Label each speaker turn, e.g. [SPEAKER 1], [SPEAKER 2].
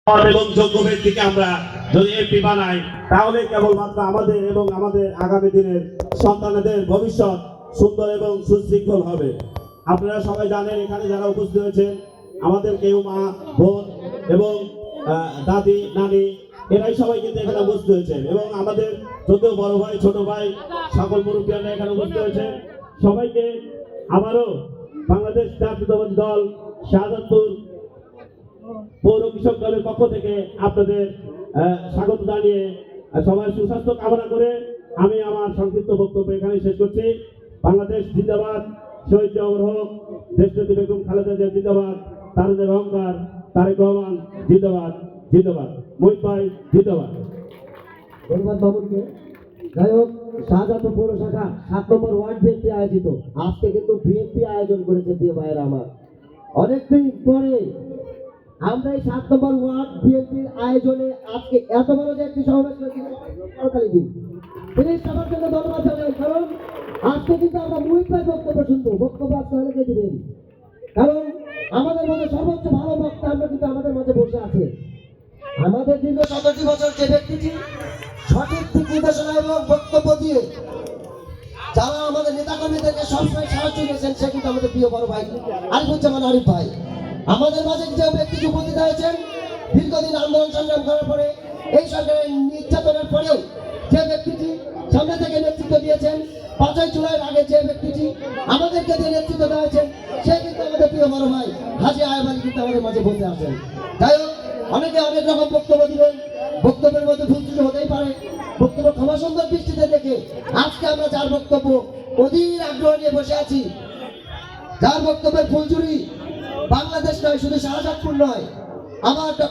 [SPEAKER 1] এবং যোগ্য ব্যক্তিকে আমরা যদি এমপি বানাই তাহলে কেবলমাত্র আমাদের এবং আমাদের আগামী দিনের সন্তানদের ভবিষ্যৎ সুন্দর এবং সুশৃঙ্খল হবে। আপনারা সবাই জানেন এখানে যারা উপস্থিত হয়েছেন আমাদের কেউ মা বোন এবং দাদি নানি এরাই সবাই কিন্তু এখানে উপস্থিত হয়েছেন এবং আমাদের যদিও বড় ভাই ছোট ভাই সকল মুরব্বীরা এখানে উপস্থিত হয়েছেন। সবাইকে আবারও বাংলাদেশ জাতীয়তাবাদী দল শাহজাদপুর পৌর কৃষক দলের পক্ষ থেকে আপনাদের স্বাগত জানিয়ে সবার সুস্বাস্থ্য কামনা করে আমি আমার সংক্ষিপ্ত বক্তব্য এখানে শেষ করছি। বাংলাদেশ জিন্দাবাদ, শহীদ জিয়াউর হক, দেশনেত্রী বেগম খালেদা জিয়া জিন্দাবাদ, তারুণের অহংকার তারেক রহমান জিন্দাবাদ জিন্দাবাদ, মহিত ভাই জিন্দাবাদ।
[SPEAKER 2] ধন্যবাদ বাবুকে। যাই হোক, শাহজাদপুর পৌর শাখা 7 নম্বর ওয়ার্ড বিএনপি আয়োজিত আজকে কিন্তু বিএনপি আয়োজন করেছে। প্রিয় ভাইয়েরা আমার, অনেকদিন পরে আমরা এই 7 নম্বর ওয়ার্ড বিএনপির আয়োজনে আজকে এত বড় যে একটি সমাবেশ করেছি সরকারি দিন। প্লিজ সবার জন্য ধন্যবাদ জানাই, কারণ আজকে কিন্তু আমরা মুহিত ভাই বক্তব্য শুনবো। বক্তব্য আজকে অনেকে দিবেন, কারণ আমাদের মধ্যে সর্বোচ্চ ভালো বক্তা আমরা কিন্তু আমাদের মাঝে বসে আছে। আমাদের দীর্ঘ 17 বছর যে ব্যক্তিটি সঠিক দিক নির্দেশনা এবং বক্তব্য দিয়ে যারা আমাদের নেতাকর্মীদেরকে সবসময় সাহায্য করেছেন সে কিন্তু আমাদের প্রিয় বড় ভাই আরিফুজ্জামান আরিফ ভাই। আমাদের মাঝে যে ব্যক্তিটি উপস্থিত হয়েছেন দীর্ঘদিন আন্দোলন সংগ্রাম করার পরে এই সরকারের নির্যাতনের পরেও যে ব্যক্তিটি সামনে থেকে নেতৃত্ব দিয়েছেন, 5ই জুলাইয়ের আগে যে ব্যক্তিটি আমাদেরকে দিয়ে নেতৃত্ব দিয়েছেন সে কিন্তু আমাদের প্রিয় বড় ভাই হাজী আয়েব আলী কিন্তু আমাদের মাঝে বসে আছেন। যাই হোক, অনেকে অনেক রকম বক্তব্য দিবেন, বক্তব্যের মধ্যে ভুল ত্রুটি হতেই পারে। বক্তব্য ক্ষমা সুন্দর দৃষ্টিতে দেখে আজকে আমরা যার বক্তব্য অধীর আগ্রহ নিয়ে বসে আছি, যার বক্তব্যের ফুলঝুরি বাংলাদেশ নয় শুধু শাহজাদপুর নয়, আমার